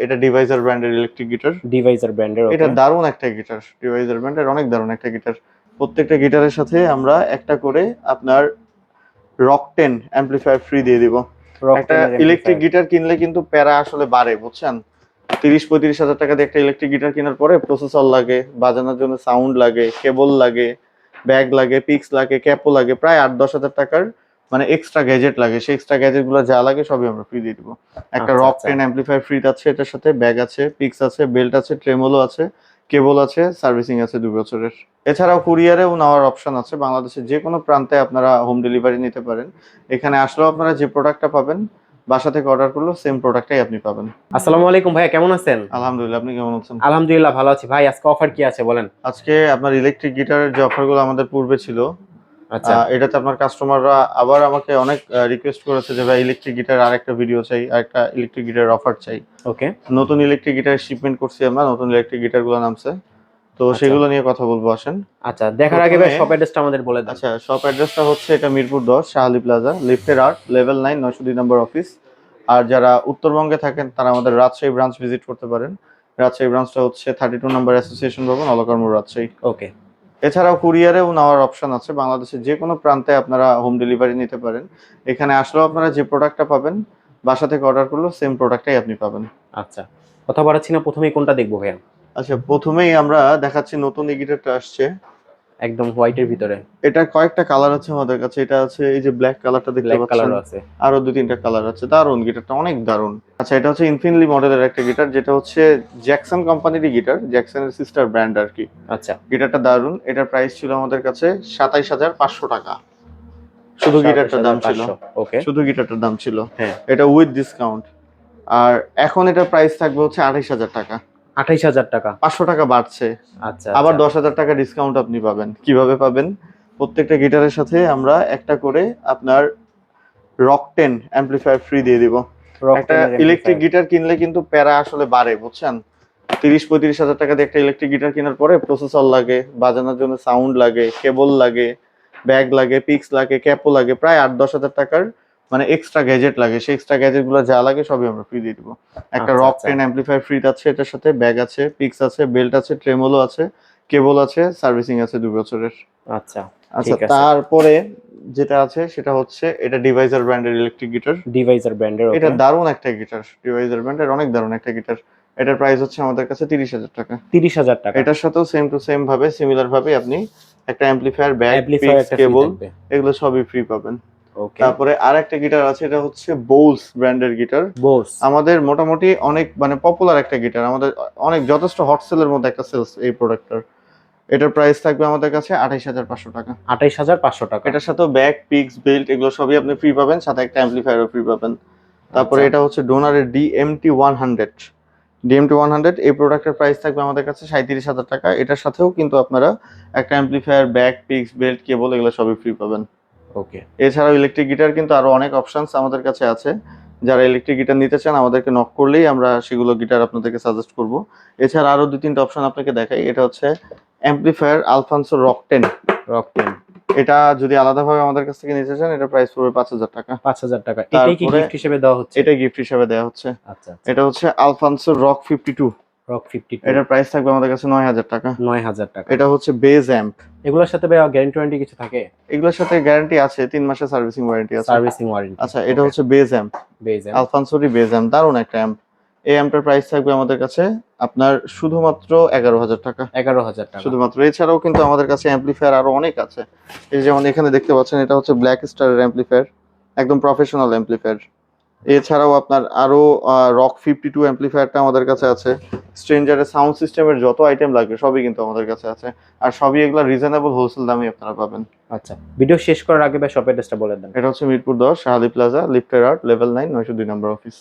এটা ডিভাইজার ব্র্যান্ডের electric guitar. Deviser ব্র্যান্ডের। এটা দারুণ একটা গিটার, ডিভাইজার ব্র্যান্ডের অনেক দারুণ একটা গিটার। প্রত্যেকটা গিটারের সাথে আমরা একটা করে আপনার রক 10 অ্যাম্পলিফায়ার ফ্রি দিয়ে দিব। একটা ইলেকট্রিক গিটার কিনলে কিন্তু প্যারা আসলে বাড়ে, বুঝছেন? 30-35 হাজার টাকা দিয়ে একটা ইলেকট্রিক গিটার কেনার পরে প্রসেসর লাগে, বাজানোর জন্য সাউন্ড লাগে, কেবল লাগে, ব্যাগ লাগে, পিক্স লাগে, ক্যাপও লাগে, প্রায় 8-10 হাজার টাকার মানে এক্সট্রা গ্যাজেট লাগে। সেই এক্সট্রা গ্যাজেট গুলো যা লাগে সবই আমরা ফ্রি দিয়ে দিব। একটা রক 10 অ্যাম্পলিফায়ার ফ্রি আছে, এটার সাথে ব্যাগ আছে, পিক্স আছে, বেল্ট আছে, ট্রেমোলো আছে, কেবল আছে, সার্ভিসিং আছে 2 বছরের। এছাড়াও কুরিয়ারেও নেওয়ার অপশন আছে, বাংলাদেশের যে কোনো প্রান্তে আপনারা হোম ডেলিভারি নিতে পারেন। এখানে আসলেও আপনারা যে প্রোডাক্টটা পাবেন, বাসা থেকে অর্ডার করলেও সেম প্রোডাক্টটাই আপনি পাবেন। আসসালামু আলাইকুম ভাইয়া, কেমন আছেন? আলহামদুলিল্লাহ, আপনি কেমন আছেন? আলহামদুলিল্লাহ ভালো আছি ভাই। আজকে অফার কি আছে বলেন। আজকে আপনার ইলেকট্রিক গিটারের যে অফারগুলো আমাদের পূর্বে ছিল, আচ্ছা, এটাতে আপনার কাস্টমাররা আবার আমাকে অনেক রিকোয়েস্ট করেছে যে ভাই ইলেকট্রিক গিটার আরেকটা ভিডিও চাই, আরেকটা ইলেকট্রিক গিটারের অফার চাই। ওকে, নতুন ইলেকট্রিক গিটার শিপমেন্ট করছি আমরা, নতুন ইলেকট্রিক গিটারগুলো নামছে, তো সেগুলো নিয়ে কথা বলবো, আসেন। আচ্ছা, দেখার আগে ভাই শপ অ্যাড্রেসটা আমাদের বলে দেন। আচ্ছা, শপ অ্যাড্রেসটা হচ্ছে এটা মিরপুর 10 শাহালি প্লাজা, লিফটের 8, লেভেল 9, 902 নম্বর অফিস। আর যারা উত্তরবঙ্গে থাকেন তারা আমাদের রাজশাহী ব্রাঞ্চ ভিজিট করতে পারেন। রাজশাহী ব্রাঞ্চটা হচ্ছে 32 নম্বর অ্যাসোসিয়েশন ভবন, অলকার মোড়, রাজশাহী। ওকে। এছাড়াও কুরিয়ারেও নেওয়ার অপশন আছে, বাংলাদেশের যে কোনো প্রান্তে আপনারা হোম ডেলিভারি নিতে পারেন। এখানে আসলেও আপনারা যে প্রোডাক্টটা পাবেন, বাসা থেকে অর্ডার করলেও সেম প্রোডাক্টটাই আপনি পাবেন। আচ্ছা, কথা বাড়াচ্ছি না, প্রথমেই কোনটা দেখবো ভাইয়া? আচ্ছা, প্রথমেই আমরা দেখাচ্ছি নতুন এই গিটারটা আসছে একদম হোয়াইটের ভিতরে। এটা কয়েকটা কালার আছে আমাদের কাছে। এটা আছে এই যে ব্ল্যাক কালারটা দেখতে ব্ল্যাক পাচ্ছেন, কালারও আছে, আরো 2-3টা কালার আছে। দারুন, গিটারটা অনেক দারুন। আচ্ছা, এটা হচ্ছে ইনফিনিটি মডেলের একটা গিটার, যেটা হচ্ছে জ্যাকসন কোম্পানির গিটার, জ্যাকসনের সিস্টার ব্র্যান্ড আর কি। আচ্ছা, গিটারটা দারুন। এটার প্রাইস ছিল আমাদের কাছে 27,500 টাকা। শুধু গিটারটার দাম ছিল। ওকে, শুধু গিটারটার দাম ছিল, হ্যাঁ, এটা উইথ ডিসকাউন্ট। আর এখন এটার প্রাইস থাকবে হচ্ছে 28,000 টাকা। 28,000 টাকা, 500 টাকা বাড়ছে। আচ্ছা, আবার 10,000 টাকা ডিসকাউন্ট আপনি পাবেন। কিভাবে পাবেন? প্রত্যেকটা গিটারের সাথে আমরা একটা করে আপনার রক 10 অ্যাম্পলিফায়ার ফ্রি দিয়ে দিব। একটা ইলেকট্রিক গিটার কিনলে কিন্তু প্যারা আসলে বাড়ে, বুঝছেন? 30-35 হাজার টাকা দিয়ে একটা ইলেকট্রিক গিটার কেনার পরে প্রসেসর লাগে, বাজানোর জন্য সাউন্ড লাগে, কেবল লাগে, ব্যাগ লাগে, পিক্স লাগে, ক্যাপও লাগে, প্রায় 8-10 হাজার টাকার মানে এক্সট্রা গ্যাজেট লাগে। সেই এক্সট্রা গ্যাজেট গুলো যা লাগে সবই আমরা ফ্রি দিয়ে দিব। একটা রক 10 অ্যাম্পলিফায়ার ফ্রি আছে, এটার সাথে ব্যাগ আছে, পিক্স আছে, বেল্ট আছে, ট্রেমোলো আছে, কেবল আছে, সার্ভিসিং আছে 2 বছরের। আচ্ছা আচ্ছা, তারপরে যেটা আছে সেটা হচ্ছে এটা ডিভাইজার ব্র্যান্ডের ইলেকট্রিক গিটার। ডিভাইজার ব্র্যান্ডের। এটা দারুণ একটা গিটার, ডিভাইজার ব্র্যান্ডের অনেক দারুণ একটা গিটার। এটার প্রাইস হচ্ছে আমাদের কাছে 30,000 টাকা। 30,000 টাকা। এটার সাথেও সেম টু সেম ভাবে, সিমিলার ভাবে আপনি একটা অ্যাম্পলিফায়ার, ব্যাগ, পিক্স, কেবল এগুলো সবই ফ্রি পাবেন। তারপরে আরেকটা গিটার আছে, এটা হচ্ছে বোলস ব্র্যান্ডের গিটার। বোলস আমাদের মোটামুটি অনেক মানে পপুলার একটা গিটার, আমাদের অনেক যথেষ্ট হট সেলের মধ্যে একটা সেলস এই প্রোডাক্টটার। এটার প্রাইস থাকবে আমাদের কাছে 28,500 টাকা। 28,500 টাকা। এটার সাথে ব্যাগ, পিক্স, বেল্ট এগুলো সবই আপনি ফ্রি পাবেন, সাথে একটা অ্যাম্পলিফায়ারও ফ্রি পাবেন। তারপরে এটা হচ্ছে ডোনারের DMT 100। DMT 100 এই প্রোডাক্টের প্রাইস থাকবে আমাদের কাছে 37,000 টাকা। এটার সাথেও কিন্তু আপনারা একটা অ্যাম্পলিফায়ার, ব্যাগ, পিক্স, বেল্ট, কেবল এগুলো সবই ফ্রি পাবেন। ওকে। এছাড়াও ইলেকট্রিক গিটার কিন্তু আরো অনেক অপশনস আমাদের কাছে আছে। যারা ইলেকট্রিক গিটার নিতে চান আমাদেরকে নক করলেই আমরা সেগুলো গিটার আপনাদেরকে সাজেস্ট করব। এছাড়া আরো 2-3টা অপশন আপনাকে দেখাই। এটা হচ্ছে অ্যাম্পলিফায়ার আলফানসো রক 10। রক 10 এটা যদি আলাদাভাবে আমাদের কাছ থেকে নিতে চান, এটা প্রাইস পড়বে 5,000 টাকা। 5,000 টাকা। এটাই কি গিফট হিসেবে দেওয়া হচ্ছে? এটা গিফট হিসেবে দেওয়া হচ্ছে। আচ্ছা, এটা হচ্ছে আলফানসো রক 52। রক 52 এটার প্রাইস থাকবে আমাদের কাছে 9,000 টাকা। 9,000 টাকা। এটা হচ্ছে বেজ অ্যাম্প। এগুলোর সাথে ভাই গ্যারান্টি ওয়ারেন্টি কিছু থাকে? এগুলোর সাথে গ্যারান্টি আছে, 3 মাসের সার্ভিসিং ওয়ারেন্টি আছে। Servicing warranty. আচ্ছা, এটা হচ্ছে বেজ অ্যাম্প। বেজ অ্যাম্প আলফানসোরই বেজ অ্যাম্প, দারুণ একটা অ্যাম্প। এই অ্যাম্পটার প্রাইস থাকবে আমাদের কাছে আপনার শুধুমাত্র 11,000 টাকা। 11,000 টাকা শুধুমাত্র। এছাড়াও কিন্তু আমাদের কাছে অ্যাম্পলিফায়ার আরো অনেক আছে। এই যেমন এখানে দেখতে পাচ্ছেন, এটা হচ্ছে ব্ল্যাক স্টারের অ্যাম্পলিফায়ার, একদম প্রফেশনাল অ্যাম্পলিফায়ার। এছাড়াও আপনার আরো রক 52 অ্যাম্পলিফায়ারটা আমাদের কাছে আছে। স্ট্রেঞ্জারের সাউন্ড সিস্টেমের যত আইটেম লাগবে সবই কিন্তু আমাদের কাছে আছে। আর সবই এগুলো রিজনেবল হোলসেল দামে আপনারা পাবেন। আচ্ছা, ভিডিও শেষ করার আগে ভাই শপ অ্যাড্রেসটা বলে দেন। এটা হচ্ছে মিরপুর 10 শাহালি প্লাজা, লিফটের 8, লেভেল 9, 902 নম্বর অফিস।